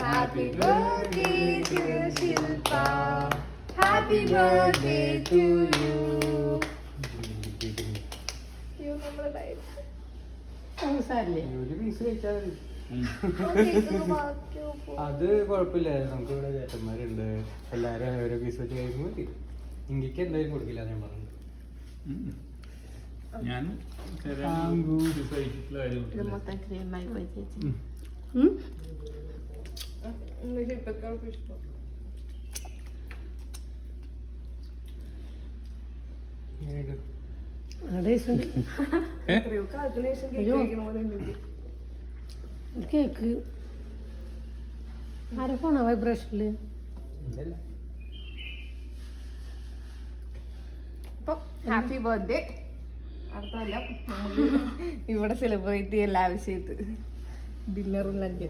Happy birthday to Shilpa. Happy birthday to you. You number life. ഒരു piece കഴിച്ചാൽ അത് കുഴപ്പമില്ല. നമുക്ക് ഇവിടെ ചേട്ടന്മാരുണ്ട്, എല്ലാരും ഓരോ പീസ് വെച്ച് കഴിയുമ്പോൾ മതി. ഇങ്ങിക്ക് എന്തായാലും കൊടുക്കില്ല ഞാൻ പറഞ്ഞു. ഞാൻ കേക്ക് ആരെ ഫോണാ വൈബ്രേഷനില്? Happy birthday. അടുത്തല്ല ഇവിടെ സെലിബ്രേറ്റ് ചെയ്യല്ല ആവശ്യമായിട്ട് ഡിന്നറും ലഞ്ചും.